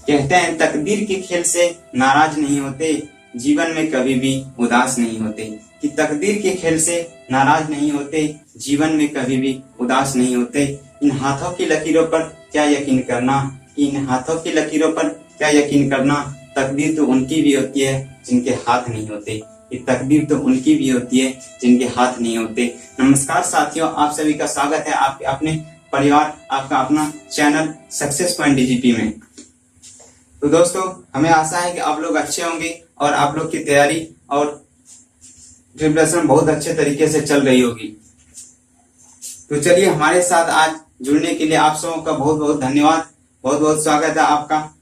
कहते हैं तकदीर के खेल से नाराज नहीं होते, जीवन में कभी भी उदास नहीं होते। कि तकदीर के खेल से नाराज नहीं होते, जीवन में कभी भी उदास नहीं होते। इन हाथों की लकीरों पर क्या यकीन करना, इन हाथों की लकीरों पर क्या यकीन करना। तकदीर तो उनकी भी होती है जिनके हाथ नहीं होते। ये तकदीर तो उनकी भी होती है जिनके हाथ नहीं होते। नमस्कार साथियों, आप सभी का स्वागत है आपके अपने परिवार, आपका अपना चैनल सक्सेस पॉइंट डीजीपी में। तो दोस्तों, हमें आशा है कि आप लोग अच्छे होंगे और आप लोग की तैयारी और प्रिपरेशन बहुत अच्छे तरीके से चल रही होगी। तो चलिए, हमारे साथ आज जुड़ने के लिए आप सबों का बहुत बहुत धन्यवाद, बहुत बहुत स्वागत है आपका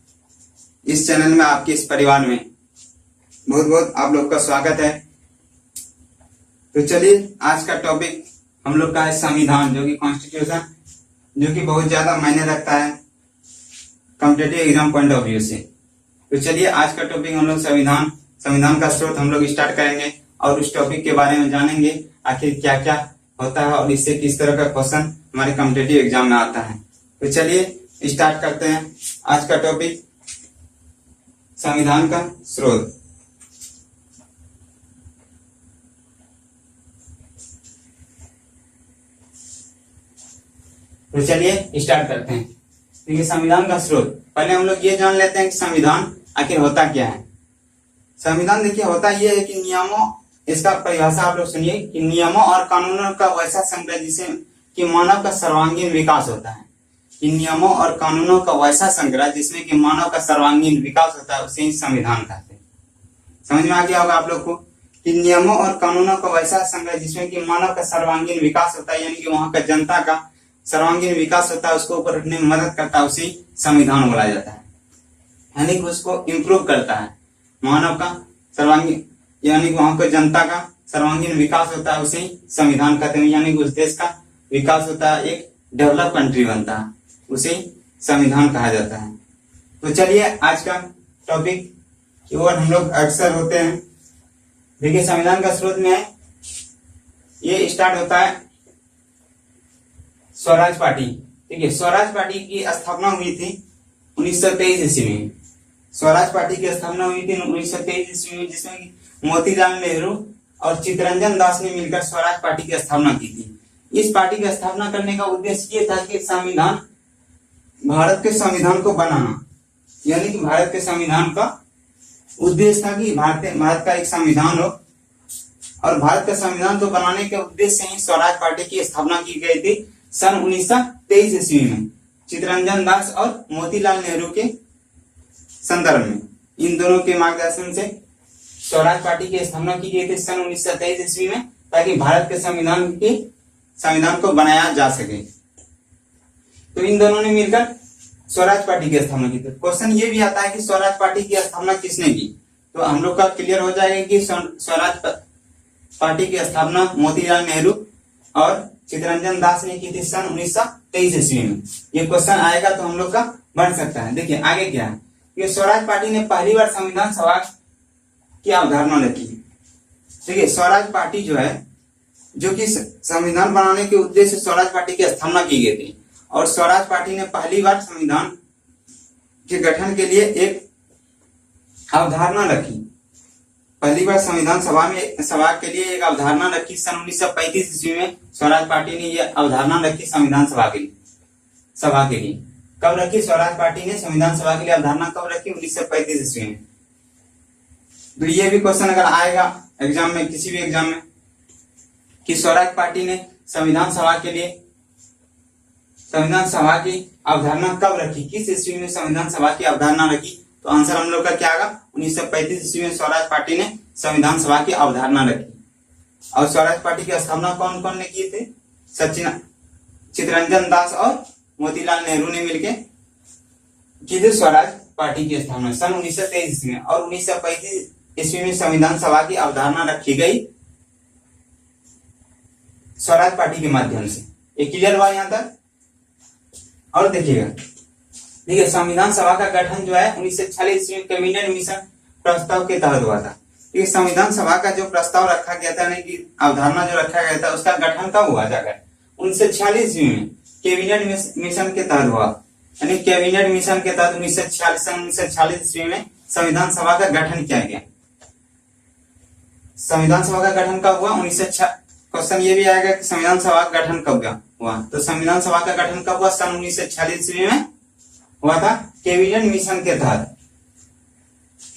इस चैनल में, आपके इस परिवार में बहुत बहुत आप लोग का स्वागत है। तो चलिए, आज का टॉपिक हम लोग का है संविधान, जो कि कॉन्स्टिट्यूशन, जो कि बहुत ज्यादा मायने रखता है competitive exam point of view से। तो चलिए, आज का टॉपिक हम लोग संविधान का स्रोत हम लोग स्टार्ट करेंगे और उस टॉपिक के बारे में जानेंगे आखिर क्या क्या होता है और इससे किस तरह का क्वेश्चन हमारे कॉम्पिटिटिव एग्जाम में आता है। तो चलिए स्टार्ट करते हैं आज का टॉपिक, संविधान का स्रोत। तो चलिए स्टार्ट करते हैं। देखिए, संविधान का स्रोत, पहले हम लोग ये जान लेते हैं कि संविधान आखिर होता क्या है। संविधान देखिए होता यह है कि नियमों, इसका परिभाषा आप लोग सुनिए कि नियमों और कानूनों का वैसा संग्रह जिससे कि मानव का सर्वांगीण विकास होता है। कि नियमों और कानूनों का वैसा संग्रह जिसमें कि मानव का सर्वांगीण विकास होता है, उसे ही संविधान कहते हैं। समझ में आ गया होगा आप लोग को कि नियमों और कानूनों का वैसा संग्रह जिसमें कि मानव का सर्वांगीण विकास होता है, यानी कि वहां का जनता का सर्वांगीण विकास होता है, उसको ऊपर रखने में मदद करता है, उसे संविधान बोला जाता है। यानी कि उसको इम्प्रूव करता है, मानव का सर्वांगीण, यानी कि वहां पर जनता का सर्वांगीण विकास होता है, उसे संविधान कहते हैं। यानी कि उस देश का विकास होता है, एक डेवलप कंट्री बनता है, उसे संविधान कहा जाता है। तो चलिए, आज का टॉपिक की ओर हम लोग अक्सर होते हैं। देखिए, संविधान का स्रोत में है, ये स्टार्ट होता है स्वराज पार्टी। ठीक है, स्वराज पार्टी की स्थापना हुई थी 1923 ईस्वी में। स्वराज पार्टी की स्थापना हुई थी 1923 ईस्वी में, जिसमें मोतीलाल नेहरू और चित्तरंजन दास ने मिलकर स्वराज पार्टी की स्थापना की थी। इस पार्टी की स्थापना करने का उद्देश्य ये था कि संविधान, भारत के संविधान को बनाना, यानी कि भारत के संविधान का उद्देश्य था कि भारत का एक संविधान हो, और भारत के संविधान को बनाने के उद्देश्य से ही स्वराज पार्टी की स्थापना की गई थी सन 1923 ईस्वी में, चित्तरंजन दास और मोतीलाल नेहरू के संदर्भ में। इन दोनों के मार्गदर्शन से स्वराज पार्टी की स्थापना की गई थी सन 1923 ईस्वी में, ताकि भारत के संविधान को बनाया जा सके। तो इन दोनों ने मिलकर स्वराज पार्टी की स्थापना की थी। क्वेश्चन ये भी आता है कि स्वराज पार्टी की स्थापना किसने की, तो हम लोग का क्लियर हो जाएगा कि स्वराज पार्टी की स्थापना मोतीलाल नेहरू और चित्तरंजन दास ने की थी सन 1923 ईस्वी में। ये क्वेश्चन आएगा तो हम लोग का बन सकता है। देखिए आगे क्या है कि स्वराज पार्टी ने पहली बार संविधान सभा की अवधारणा रखी। देखिए, स्वराज पार्टी जो है, जो कि संविधान बनाने के उद्देश्य से स्वराज पार्टी की स्थापना की गई थी, और स्वराज पार्टी ने पहली बार संविधान के गठन के लिए एक अवधारणा रखी। पहली बार संविधान सभा के लिए एक अवधारणा रखी सन 1935 ईस्वी में। स्वराज पार्टी ने यह अवधारणा रखी संविधान सभा के लिए। कब रखी स्वराज पार्टी ने संविधान सभा के लिए अवधारणा, कब रखी? 1935 ईस्वी में। तो ये भी क्वेश्चन अगर आएगा एग्जाम में, किसी भी एग्जाम में, कि स्वराज पार्टी ने संविधान सभा की अवधारणा कब रखी, किस ईस्वी में संविधान सभा की अवधारणा रखी, तो आंसर हम लोग का क्या आएगा? 1935 ईस्वी में स्वराज पार्टी ने संविधान सभा की अवधारणा रखी। और स्वराज पार्टी की स्थापना कौन कौन ने किए थे? चित्तरंजन दास और मोतीलाल नेहरू ने मिलकर की थी स्वराज पार्टी की स्थापना सन 1923 ईस्वी में। और 1935 ईस्वी में संविधान सभा की अवधारणा रखी गई स्वराज पार्टी के माध्यम से। ये क्लियर हुआ यहाँ तक? और देखिए, संविधान सभा का गठन जो है 1946 ईस्वी में कैबिनेट मिशन प्रस्ताव के तहत हुआ था। ये संविधान सभा का जो प्रस्ताव रखा गया था, यानी कि अवधारणा जो रखा गया था, उसका गठन कब हुआ जाकर? 1946 ईस्वी में कैबिनेट मिशन के तहत हुआ। यानी कैबिनेट मिशन के तहत 1946 ईस्वी में संविधान सभा का गठन किया गया। संविधान सभा का गठन कब हुआ? क्वेश्चन ये भी आएगा कि संविधान सभा का गठन कब हुआ, तो संविधान सभा का गठन कब हुआ? सन 1946 ईस्वी में हुआ था कैबिनेट मिशन के तहत।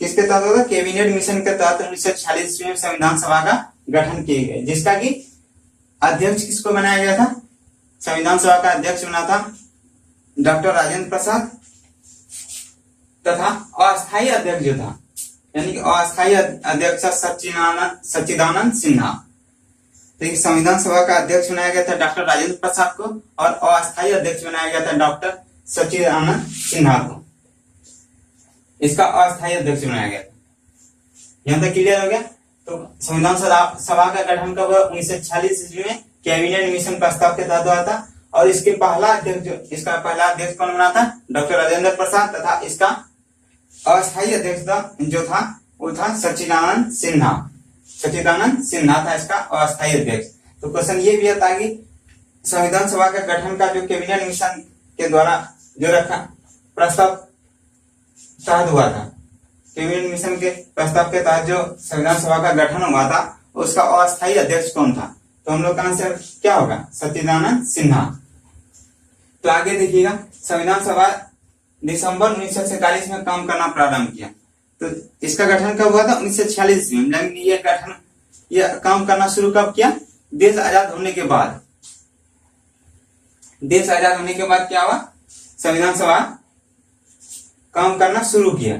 किसके तहत होगा? कैबिनेट मिशन के तहत 1946 ईस्वी में संविधान सभा का गठन किए गए, जिसका कि अध्यक्ष किसको बनाया गया था? संविधान सभा का अध्यक्ष बना था डॉक्टर राजेंद्र प्रसाद, तथा अस्थायी अध्यक्ष जो था, यानी कि अस्थायी अध्यक्ष सच्चिदानंद सिन्हा। तो संविधान सभा का अध्यक्ष बनाया गया था डॉक्टर राजेंद्र प्रसाद को, और अस्थायी अध्यक्ष बनाया गया था डॉक्टर सच्चिदानंद सिन्हा को। इसका अस्थायी अध्यक्ष बनाया गया था। यहां तक क्लियर हो गया? तो संविधान सभा का गठन कब हुआ? 1946 ईस्वी में कैबिनेट मिशन प्रस्ताव के तहत हुआ था, और इसका पहला अध्यक्ष कौन बना था? डॉक्टर राजेंद्र प्रसाद, तथा इसका अस्थायी अध्यक्ष जो था वो था सच्चिदानंद सिन्हा था इसका अस्थायी अध्यक्ष। तो क्वेश्चन ये भी आता कि संविधान सभा का गठन का जो कैबिनेट मिशन के द्वारा जो रखा प्रस्ताव तहत हुआ था, कैबिनेट मिशन के प्रस्ताव के तहत जो संविधान सभा का गठन हुआ था, उसका अस्थायी अध्यक्ष कौन था? तो हम लोग का आंसर क्या होगा? सच्चिदानंद सिन्हा। तो आगे देखिएगा, संविधान सभा दिसंबर 1947 में काम करना प्रारंभ किया। तो इसका गठन कब हुआ था? 1946 में। लेकिन ये काम करना शुरू कब किया? देश आजाद होने के बाद। देश आजाद होने के बाद क्या हुआ? संविधान सभा काम करना शुरू किया।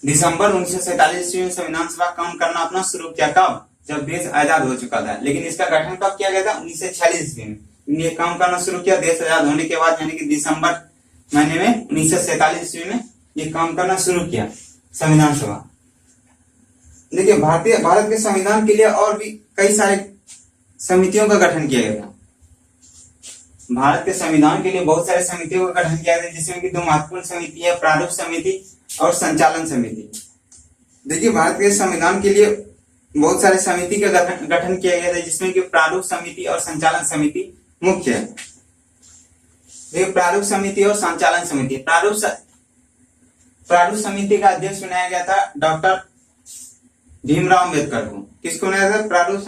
दिसंबर 1947 में संविधान सभा काम करना अपना शुरू किया। कब? जब देश आजाद हो चुका था। लेकिन इसका गठन कब किया गया था? 1946 में। ये काम करना शुरू किया देश आजाद होने के बाद, यानी कि दिसंबर महीने में 1947 में ये काम करना शुरू किया संविधान सभा। देखिए, भारत के संविधान के लिए और भी कई सारे समितियों का गठन किया गया था। भारत के संविधान के लिए बहुत सारे समितियों का गठन किया गया, जिसमें कि दो महत्वपूर्ण समिति है, प्रारूप समिति और संचालन समिति। देखिए, भारत के संविधान के लिए बहुत सारे समिति का गठन किया गया था, जिसमें कि प्रारूप समिति और संचालन समिति मुख्य है। देखिए, प्रारूप समिति और संचालन समिति। प्रारूप समिति का अध्यक्ष बनाया गया था डॉक्टर भीमराव अम्बेडकर को। किसको बनाया था? प्रारूप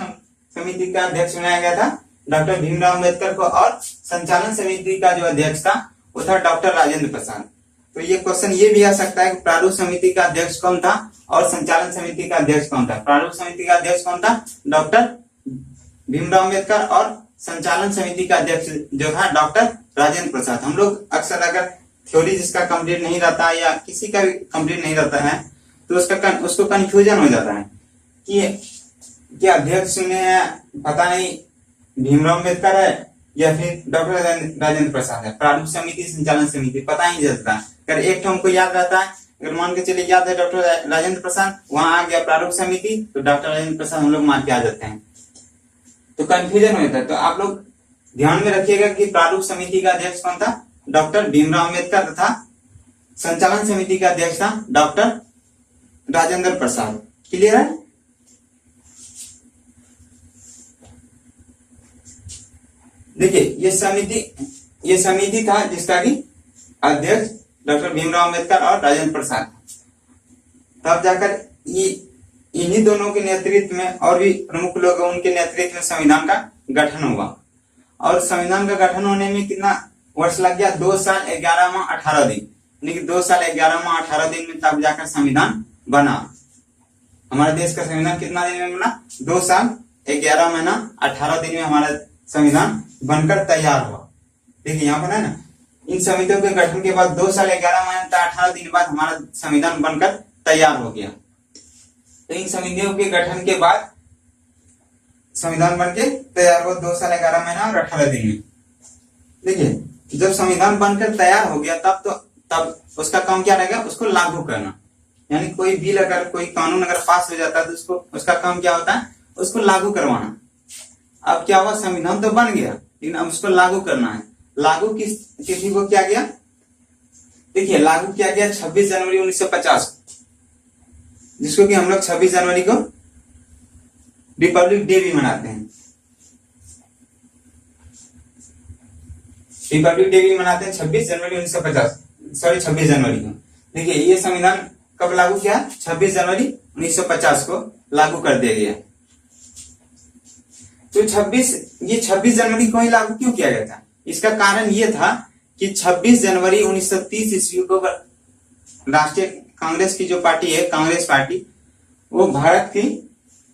समिति का अध्यक्ष बनाया गया था डॉक्टर भीमराव अम्बेडकर को, और संचालन समिति का जो अध्यक्ष था वो था डॉक्टर राजेंद्र प्रसाद। तो ये क्वेश्चन ये भी आ सकता है कि प्रारूप समिति का अध्यक्ष कौन था और संचालन समिति का अध्यक्ष कौन था? प्रारूप समिति का अध्यक्ष कौन था? डॉक्टर भीमराव अम्बेडकर, और संचालन समिति का अध्यक्ष जो था डॉक्टर राजेंद्र प्रसाद। हम लोग अक्सर अगर थ्योरी जिसका कंप्लीट नहीं रहता है या किसी का भी कंप्लीट नहीं रहता है, तो उसको कंफ्यूजन हो जाता है कि अध्यक्ष में पता नहीं भीमराव अम्बेडकर है या फिर डॉक्टर राजेंद्र प्रसाद है। प्रारूप समिति, संचालन समिति पता ही नहीं चलता। अगर एक तो हमको याद रहता है, अगर मान के चलिए याद है डॉक्टर राजेंद्र प्रसाद, वहां आ गया प्रारूप समिति, तो डॉक्टर राजेंद्र प्रसाद हम लोग मान के आ जाते हैं, तो कंफ्यूजन होता है। तो आप लोग ध्यान में रखिएगा कि प्रारूप समिति का अध्यक्ष कौन था? डॉक्टर भीमराव अम्बेडकर, तथा संचालन समिति का अध्यक्ष था डॉक्टर राजेंद्र प्रसाद। क्लियर है? देखिए, ये समिति था जिसका कि अध्यक्ष डॉक्टर भीमराव अम्बेडकर और राजेंद्र प्रसाद। तब जाकर इन्हीं दोनों के नेतृत्व में और भी प्रमुख लोग हैं, उनके नेतृत्व में संविधान का गठन हुआ। और संविधान का गठन होने में कितना वर्ष लग गया? 2 साल 11 माह 18 दिन, यानी कि 2 साल 11 माह 18 दिन में तब जाकर संविधान बना। हमारे देश का संविधान कितना दिन में बना? 2 साल 11 महीना 18 दिन में हमारा संविधान बनकर तैयार हुआ। देखिए यहाँ पर है ना, इन समितियों के गठन के बाद 2 साल 11 महीना 18 दिन बाद हमारा संविधान बनकर तैयार हो गया। तो इन समितियों के गठन के बाद संविधान बनके तैयार हुआ 2 साल 11 महीना और 18 दिन में। देखिए, जब संविधान बनकर तैयार हो गया तब उसका काम क्या रहेगा? उसको लागू करना। यानी कोई बिल अगर, कोई कानून अगर पास हो जाता है तो उसका काम क्या होता है? उसको लागू करवाना। अब क्या हुआ? संविधान तो बन गया, लेकिन अब उसको लागू करना है। लागू किस तिथि को किया गया? देखिए, लागू किया गया 26 जनवरी 1950, जिसको कि हम लोग 26 जनवरी को रिपब्लिक डे भी मनाते हैं। रिपब्लिक डे भी मनाते हैं 26 जनवरी 1950, सॉरी 26 जनवरी को। देखिए ये संविधान कब लागू किया? 26 जनवरी 1950 को लागू कर दिया गया। तो ये 26 जनवरी को ही लागू क्यों किया गया था? इसका कारण ये था कि 26 जनवरी 1930 ईस्वी को राष्ट्रीय कांग्रेस की जो पार्टी है, कांग्रेस पार्टी, वो भारत की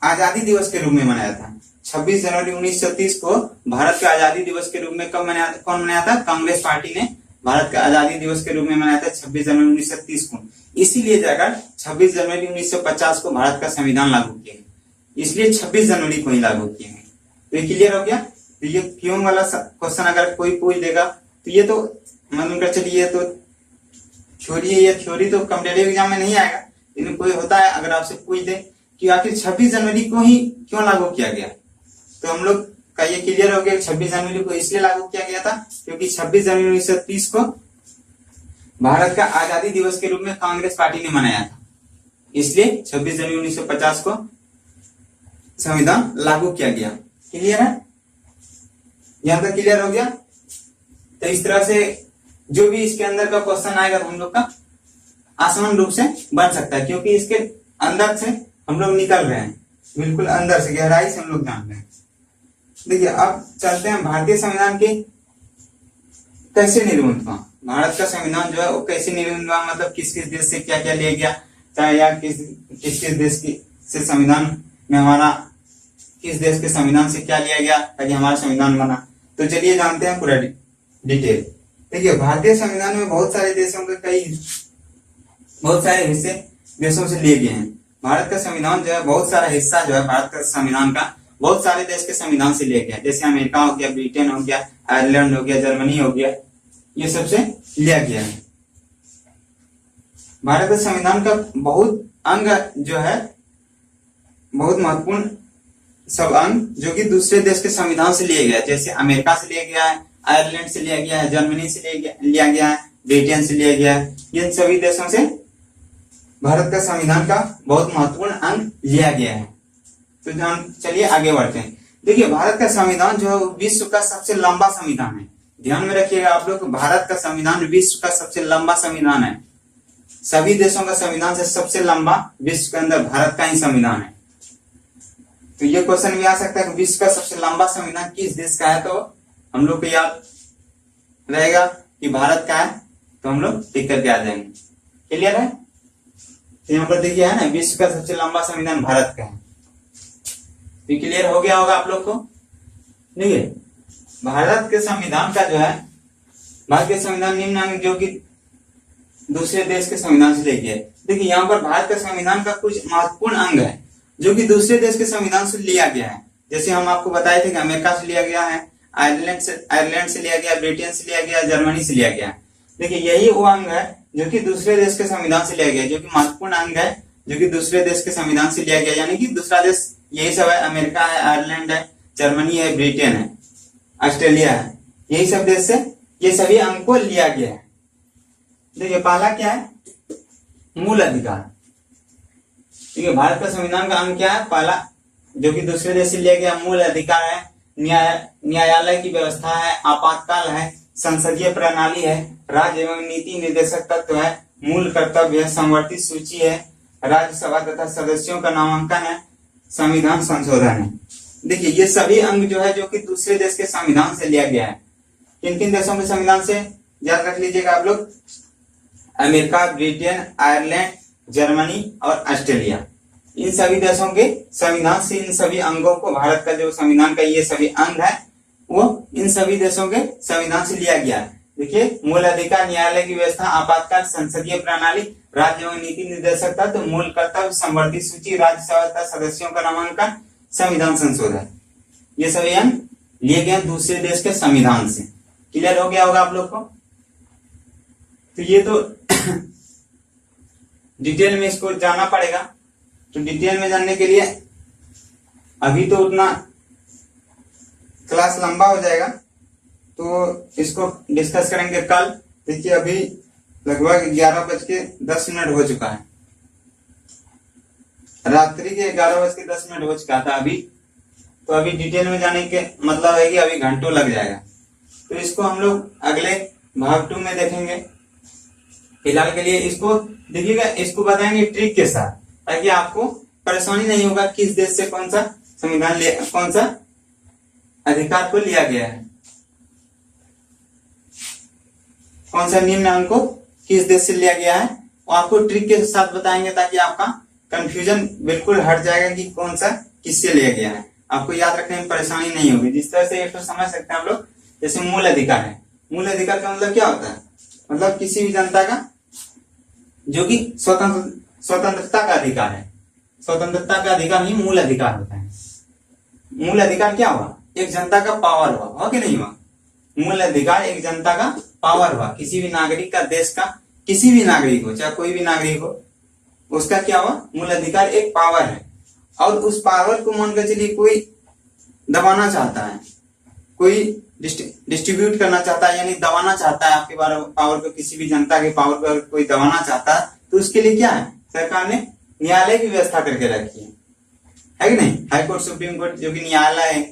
आजादी दिवस के रूप में मनाया था। 26 जनवरी 1930 को भारत के आजादी दिवस के रूप में कब मनाया? कौन मनाया था? कांग्रेस पार्टी ने भारत का आजादी दिवस के रूप में मनाया था 26 जनवरी 1930 को। इसीलिए जाकर 26 जनवरी 1950 को भारत का संविधान लागू किया गया, इसलिए 26 जनवरी को ही लागू किया गया। तो ये क्लियर हो गया। तो ये क्यों वाला क्वेश्चन अगर कोई पूछ देगा तो ये तो मालूम कर चलिए, तो थ्योरी है, ये थ्योरी तो कॉम्पिटेटिव एग्जाम में नहीं आएगा, लेकिन कोई होता है अगर आपसे पूछ दे कि आखिर 26 जनवरी को ही क्यों लागू किया गया, तो हम लोग का ये क्लियर हो गया। 26 जनवरी को इसलिए लागू किया गया था क्योंकि 26 जनवरी 1930 को भारत का आजादी दिवस के रूप में कांग्रेस पार्टी ने मनाया था, इसलिए 26 जनवरी 1950 को संविधान लागू किया गया। क्लियर है? यहां तक क्लियर हो गया। तो इस तरह से जो भी इसके अंदर का क्वेश्चन आएगा तो हम लोग का आसान रूप से बन सकता है, क्योंकि इसके अंदर से हम लोग निकल रहे हैं, बिल्कुल अंदर से गहराई से हम लोग जान रहे हैं। देखिए अब चलते हैं भारतीय संविधान के कैसे निर्बंध हुआ। भारत का संविधान जो है वो कैसे निर्बंध हुआ, मतलब किस किस देश से क्या क्या लिया गया, चाहे या किस किस देश की से संविधान में हमारा, किस देश के संविधान से क्या लिया गया ताकि हमारा संविधान बना। तो चलिए जानते हैं पूरा डिटेल। देखिए भारतीय संविधान में बहुत सारे देशों के बहुत सारे हिस्से देशों से लिए गए हैं। भारत का संविधान जो है बहुत सारा हिस्सा जो है भारत का संविधान का बहुत सारे देश के संविधान से लिया गया, जैसे अमेरिका हो गया, ब्रिटेन हो गया, आयरलैंड हो गया, जर्मनी हो गया, ये सबसे लिया गया है। भारत के संविधान का बहुत अंग जो है, बहुत महत्वपूर्ण सब अंग जो कि दूसरे देश के संविधान से लिया गया है, जैसे अमेरिका से लिया गया है, आयरलैंड से लिया गया है, जर्मनी से लिया गया है, ब्रिटेन से लिया गया है। इन सभी देशों से भारत का संविधान का बहुत महत्वपूर्ण अंग लिया गया है। तो चलिए आगे बढ़ते हैं। देखिए भारत का संविधान जो है विश्व का सबसे लंबा संविधान है। ध्यान में रखिएगा आप लोग, भारत का संविधान विश्व का सबसे लंबा संविधान है। सभी देशों का संविधान से सबसे लंबा विश्व के अंदर भारत का ही संविधान है। तो ये क्वेश्चन भी आ सकता है कि विश्व का सबसे लंबा संविधान किस देश का है, तो हम लोग को याद रहेगा कि भारत का है, तो हम लोग टिक करके आ जाएंगे। क्लियर है? तो यहाँ पर देखिए है ना, विश्व का सबसे लंबा संविधान भारत का है। तो क्लियर हो गया होगा आप लोग को। देखिए भारत के संविधान का जो है, भारत के संविधान निम्न अंग जो कि दूसरे देश के संविधान से लेके है। देखिए यहाँ पर भारत का संविधान का कुछ महत्वपूर्ण अंग है जो कि दूसरे देश के संविधान से लिया गया है। जैसे हम आपको बताए थे कि अमेरिका से लिया गया है, आयरलैंड से लिया गया, ब्रिटेन से लिया गया, जर्मनी से लिया गया। देखिए यही वो अंग है जो कि दूसरे देश के संविधान से लिया गया, जो कि महत्वपूर्ण अंग है जो कि दूसरे देश के संविधान से लिया गया। यानी कि दूसरा देश यही सब है, अमेरिका है, आयरलैंड है, जर्मनी है, ब्रिटेन है, ऑस्ट्रेलिया है, यही सब देश से ये सभी अंग को लिया गया है। देखिए पहला क्या है, मूल अधिकार। देखिए भारत का संविधान का अंग क्या है, पहला जो कि दूसरे देश से लिया गया, मूल अधिकार है, न्यायालय की व्यवस्था है, आपातकाल है, संसदीय प्रणाली है, राज्य एवं नीति निर्देशक तत्व है, मूल कर्तव्य है, संवर्धित सूची है, राज्यसभा तथा सदस्यों का नामांकन है, संविधान संशोधन है। देखिए ये सभी अंग जो है जो कि दूसरे देश के संविधान से लिया गया है। किन किन देशों के संविधान से, याद रख लीजिएगा आप लोग, अमेरिका, ब्रिटेन, आयरलैंड, जर्मनी और ऑस्ट्रेलिया, इन सभी देशों के संविधान से इन सभी अंगों को, भारत का जो संविधान का ये सभी अंग है वो इन सभी देशों के संविधान से लिया गया है। देखिए मूल अधिकार, न्यायालय की व्यवस्था, आपातकाल, संसदीय प्रणाली, राज्य एवं नीति निर्देशक तत्व, मूल कर्तव्य, संवर्धित सूची, राज्यसभा तथा सदस्यों का नामांकन, संविधान संशोधन, ये सभी अंग लिए गए दूसरे देश के संविधान से। क्लियर हो गया होगा आप लोग को। तो ये तो डिटेल में इसको जानना पड़ेगा। तो डिटेल में जानने के लिए अभी तो उतना क्लास लंबा हो जाएगा, तो इसको डिस्कस करेंगे कल। देखिए अभी लगभग 11:10 हो चुका है, रात्रि के 11:10 हो चुका था अभी। तो अभी डिटेल में जाने के मतलब है कि अभी घंटों लग जाएगा। तो इसको हम लोग अगले भाग 2 में देखेंगे। फिलहाल के लिए इसको देखिएगा, इसको बताएंगे ट्रिक के साथ, ताकि आपको परेशानी नहीं होगा किस देश से कौन सा संविधान कौन सा अधिकार को लिया गया है, कौन सा निम्न अंग को किस देश से लिया गया है, वो आपको ट्रिक के साथ बताएंगे, ताकि आपका कंफ्यूजन बिल्कुल हट जाएगा कि कौन सा किससे लिया गया है। आपको याद रखने में परेशानी नहीं होगी। जिस तरह से तो समझ सकते हैं आप लोग, जैसे मूल अधिकार है। मूल अधिकार का मतलब क्या होता है? मतलब किसी भी जनता का जो कि स्वतंत्रता का अधिकार है। स्वतंत्रता का अधिकार ही मूल अधिकार होता है। मूल अधिकार क्या हुआ? एक जनता का पावर हुआ कि नहीं हुआ? मूल अधिकार एक जनता का पावर हुआ, किसी भी नागरिक का, देश का किसी भी नागरिक हो, चाहे कोई भी नागरिक हो, उसका क्या हुआ? मूल अधिकार एक पावर है। और उस पावर को मान कर चलिए कोई दबाना चाहता है, कोई डिस्ट्रीब्यूट करना चाहता है, यानी दबाना चाहता है आपके पावर को, किसी भी जनता के पावर को कोई दबाना चाहता है, तो उसके लिए क्या है? सरकार ने न्यायालय की व्यवस्था करके रखी है कि नहीं? हाई कोर्ट, सुप्रीम कोर्ट, जो कि न्यायालय है,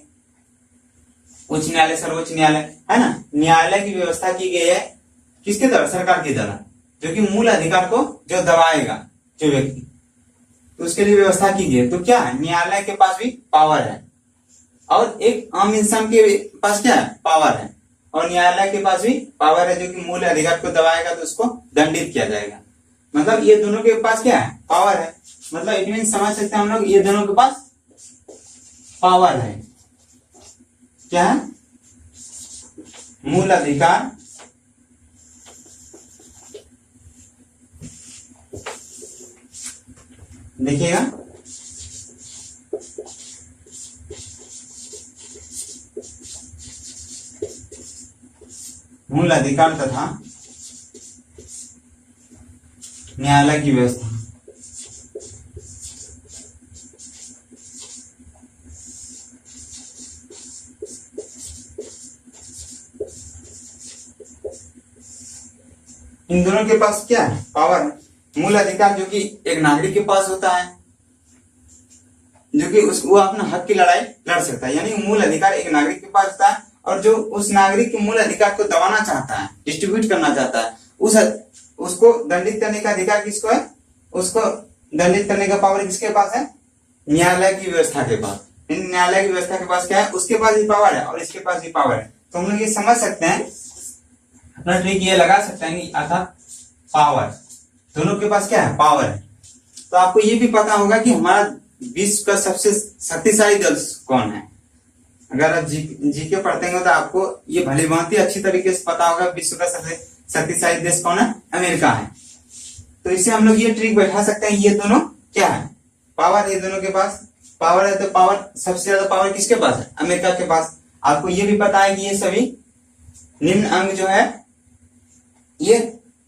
उच्च न्यायालय, सर्वोच्च न्यायालय, है ना? न्यायालय की व्यवस्था की गई है किसके द्वारा? सरकार के द्वारा, जो कि मूल अधिकार को जो दबाएगा जो व्यक्ति, तो उसके लिए व्यवस्था की गई है। तो क्या है? न्यायालय के पास भी पावर है, और एक आम इंसान के पास क्या है? पावर है, और न्यायालय के पास भी पावर है, जो कि मूल अधिकार को दबाएगा तो उसको दंडित किया जाएगा। मतलब ये दोनों के पास क्या है? पावर है। मतलब इट मीन समझ सकते हैं हम लोग, ये दोनों के पास पावर है। क्या है? मूल अधिकार देखिएगा, मूल अधिकार तथा न्यायालय की व्यवस्था। इन दोनों के पास क्या है? पावर है। मूल अधिकार जो कि एक नागरिक के पास होता है, जो कि वो अपना हक की लड़ाई लड़ सकता है, यानी मूल अधिकार एक नागरिक के पास होता है, और जो उस नागरिक के मूल अधिकार को दबाना चाहता है, डिस्ट्रीब्यूट करना चाहता है, उसको दंडित करने का अधिकार किसको है? उसको दंडित करने का पावर किसके पास है? न्यायालय की व्यवस्था के पास। न्यायालय की व्यवस्था के पास क्या है? उसके पास भी पावर है और इसके पास भी पावर है। तो हम लोग ये समझ सकते हैं, अपना ट्रिक ये लगा सकते हैं कि अर्थात पावर, दोनों के पास क्या है? पावर है। तो आपको ये भी पता होगा कि हमारा विश्व का सबसे शक्तिशाली देश कौन है। अगर आप जीके पढ़ते हैं तो आपको ये भली भांति अच्छी तरीके से पता होगा विश्व का सबसे शक्तिशाली देश कौन है? अमेरिका है। तो इससे हम लोग ये ट्रिक बैठा सकते हैं, ये दोनों क्या है? पावर। ये दोनों के पास पावर है, तो पावर, सबसे ज्यादा पावर किसके पास है? अमेरिका के पास। आपको ये भी पता है कि ये सभी निम्न अंग जो है ये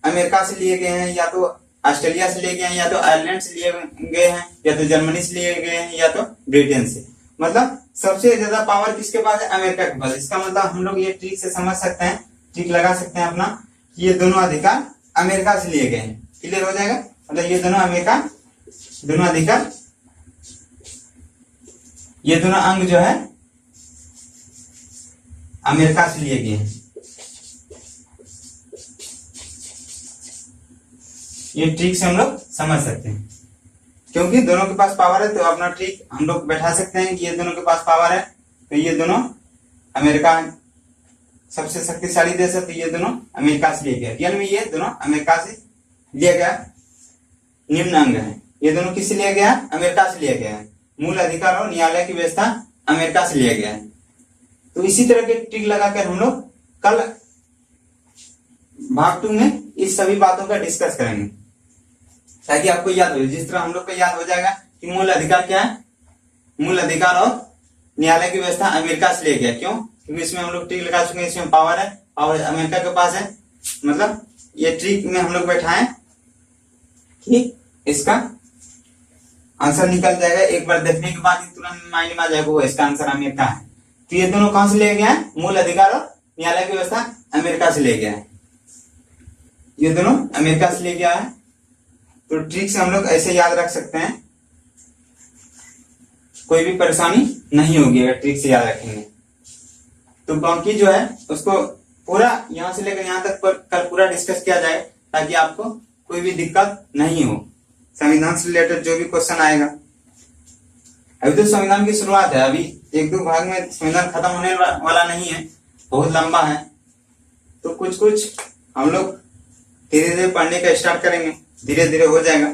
अमेरिका से लिए गए हैं, या तो ऑस्ट्रेलिया से लिए गए हैं, या तो आयरलैंड से लिए गए हैं, या तो जर्मनी से लिए गए हैं, या तो ब्रिटेन से। मतलब सबसे ज्यादा पावर किसके पास है? अमेरिका के पास। इसका मतलब हम लोग ये ट्रिक से समझ सकते हैं, ट्रिक लगा सकते हैं अपना, कि ये दोनों अधिकार अमेरिका से लिए गए हैं। क्लियर हो जाएगा? मतलब ये दोनों अमेरिका, दोनों अधिकार, ये दोनों अंग जो है अमेरिका से लिए गए हैं। ये ट्रिक से हम लोग समझ सकते हैं, क्योंकि दोनों के पास पावर है, तो अपना ट्रिक हम लोग बैठा सकते हैं कि ये दोनों के पास पावर है, तो ये दोनों अमेरिका सबसे शक्तिशाली देश है, तो ये दोनों अमेरिका से लिया गया। रियल में ये दोनों अमेरिका से लिया गया निम्न अंग है। ये दोनों किससे लिया गया? अमेरिका से लिया गया है। मूल अधिकार और न्यायालय की व्यवस्था अमेरिका से लिया गया है। तो इसी तरह के ट्रिक लगाकर हम लोग कल भाग 2 में इस सभी बातों का डिस्कस करेंगे, ताकि आपको याद हो, जिस तरह हम लोग को याद हो जाएगा कि मूल अधिकार क्या है, मूल अधिकार और न्यायालय की व्यवस्था अमेरिका से लिया गया। क्यों? क्योंकि इसमें हम लोग ट्रिक लगा चुके हैं, इसमें पावर है, पावर अमेरिका के पास है। मतलब ये ट्रिक में हम लोग बैठाएं कि इसका आंसर निकल जाएगा, एक बार देखने के बाद ही तुरंत माइंड में आ जाएगा वो इसका आंसर अमेरिका है। तो ये दोनों कहां से लिया गया है? मूल अधिकार और न्यायालय की व्यवस्था अमेरिका से लिया गया है। ये दोनों अमेरिका से लिया गया है। तो ट्रिक से हम लोग ऐसे याद रख सकते हैं, कोई भी परेशानी नहीं होगी अगर ट्रिक से याद रखेंगे। तो बाकी जो है उसको पूरा यहाँ से लेकर यहाँ तक पर कल पूरा डिस्कस किया जाए, ताकि आपको कोई भी दिक्कत नहीं हो। संविधान से रिलेटेड जो भी क्वेश्चन आएगा, अभी तो संविधान की शुरुआत है, अभी एक दो भाग में संविधान खत्म होने वाला नहीं है, बहुत लंबा है। तो कुछ कुछ हम लोग धीरे धीरे पढ़ने का स्टार्ट करेंगे, धीरे धीरे हो जाएगा।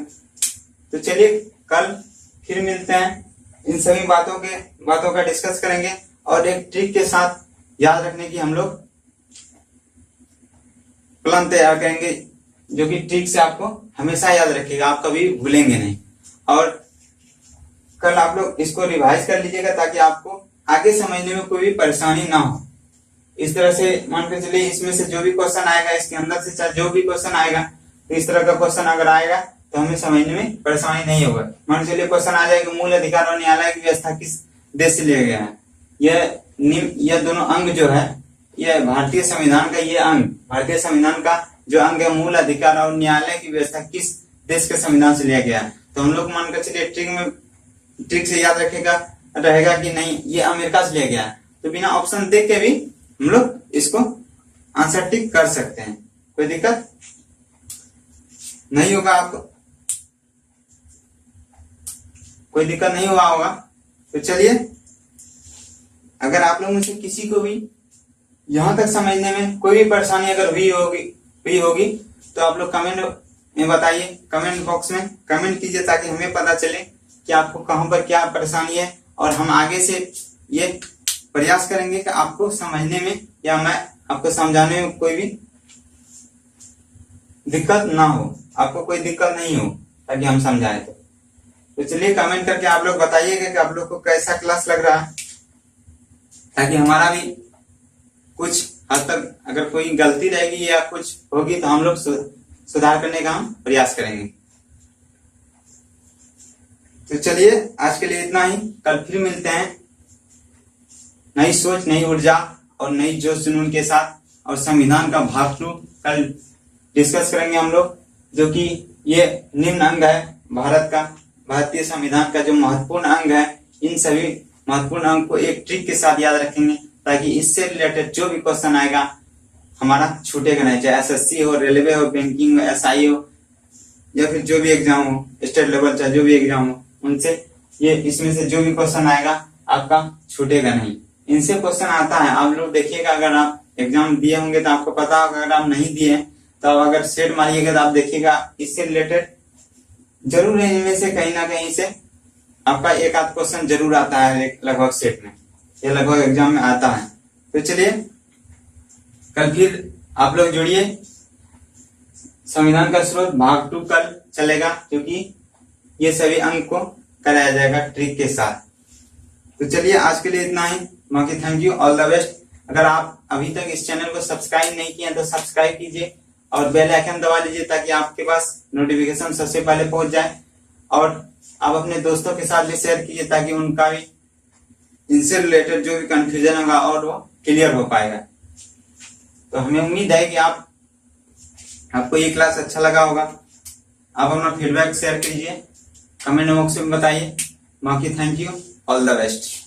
तो चलिए कल फिर मिलते हैं, इन सभी बातों का डिस्कस करेंगे और एक ट्रिक के साथ याद रखने की हम लोग प्लान तैयार करेंगे, जो कि ट्रिक से आपको हमेशा याद रखिएगा, आप कभी भूलेंगे नहीं। और कल आप लोग इसको रिवाइज कर लीजिएगा, ताकि आपको आगे समझने में कोई भी परेशानी ना हो। इस तरह से मान के चलिए, इसमें से जो भी क्वेश्चन आएगा, इसके अंदर से चाहे जो भी क्वेश्चन आएगा, तो इस तरह का क्वेश्चन अगर आएगा तो हमें समझने में परेशानी नहीं होगा। मान के चलिए क्वेश्चन आ जाएगा, मूल अधिकार और न्यायालय की व्यवस्था किस देश से लिया गया है। यह दोनों अंग जो है, यह भारतीय संविधान का ये अंग, भारतीय संविधान का जो अंग है, मूल अधिकार और न्यायालय की व्यवस्था किस देश के संविधान से लिया गया है। तो हम लोग मान कर चलिए ट्रिक से याद रहेगा कि नहीं, ये अमेरिका से लिया गया है। तो बिना ऑप्शन देख के भी हम लोग इसको आंसर टिक कर सकते हैं, कोई दिक्कत नहीं होगा, आपको कोई दिक्कत नहीं हुआ होगा। तो चलिए, अगर आप लोगों में से किसी को भी यहां तक समझने में कोई भी परेशानी अगर हुई होगी तो आप लोग कमेंट में बताइए, कमेंट बॉक्स में कमेंट कीजिए, ताकि हमें पता चले कि आपको कहां पर क्या परेशानी है, और हम आगे से ये प्रयास करेंगे कि आपको समझने में या मैं आपको समझाने में कोई भी दिक्कत ना हो, आपको कोई दिक्कत नहीं हो, ताकि हम समझाएं। तो चलिए कमेंट करके आप लोग बताइएगा कि आप लोग को कैसा क्लास लग रहा है, ताकि हमारा भी कुछ हद तक अगर कोई गलती रहेगी या कुछ होगी तो हम लोग सुधार करने का हम प्रयास करेंगे। तो चलिए आज के लिए इतना ही, कल फिर मिलते हैं नई सोच, नई ऊर्जा और नई जोश जुनून के साथ। और संविधान का भाग 2 कल डिस्कस करेंगे हम लोग, जो कि ये निम्न अंग है भारत का, भारतीय संविधान का जो महत्वपूर्ण अंग है। इन सभी महत्वपूर्ण अंग को एक ट्रिक के साथ याद रखेंगे, ताकि इससे रिलेटेड जो भी क्वेश्चन आएगा हमारा छूटेगा नहीं, चाहे एसएससी हो, रेलवे हो, बैंकिंग हो, एसआई हो, या फिर जो भी एग्जाम हो, स्टेट लेवल चाहे जो भी एग्जाम हो, उनसे ये इसमें से जो भी क्वेश्चन आएगा आपका छूटेगा नहीं। इनसे क्वेश्चन आता है, आप लोग देखिएगा, अगर आप एग्जाम दिए होंगे तो आपको पता होगा, अगर आप नहीं दिए तो अगर सेट मारिएगा तो आप देखिएगा इससे रिलेटेड जरूर है, इनमें से कहीं ना कहीं से आपका एक आध क्वेश्चन जरूर आता है लगभग सेट में, ये लगभग एग्जाम में आता है। तो चलिए कल फिर आप लोग जुड़िए, संविधान का स्रोत भाग 2 कल चलेगा, क्योंकि ये सभी अंक को कराया जाएगा ट्रिक के साथ। तो चलिए आज के लिए इतना ही, बाकी thank you, all the best. अगर आप अभी तक इस चैनल को सब्सक्राइब नहीं किए तो सब्सक्राइब कीजिए और बेल आइकन दबा लीजिए, ताकि आपके पास नोटिफिकेशन सबसे पहले पहुंच जाए। और आप अपने दोस्तों के साथ भी शेयर कीजिए, ताकि उनका भी इनसे रिलेटेड जो भी कंफ्यूजन होगा और वो क्लियर हो पाएगा। तो हमें उम्मीद है कि आपको ये क्लास अच्छा लगा होगा। आप अपना फीडबैक शेयर कीजिए, कमेंट बॉक्स में बताइए। बाकी thank you, all the best.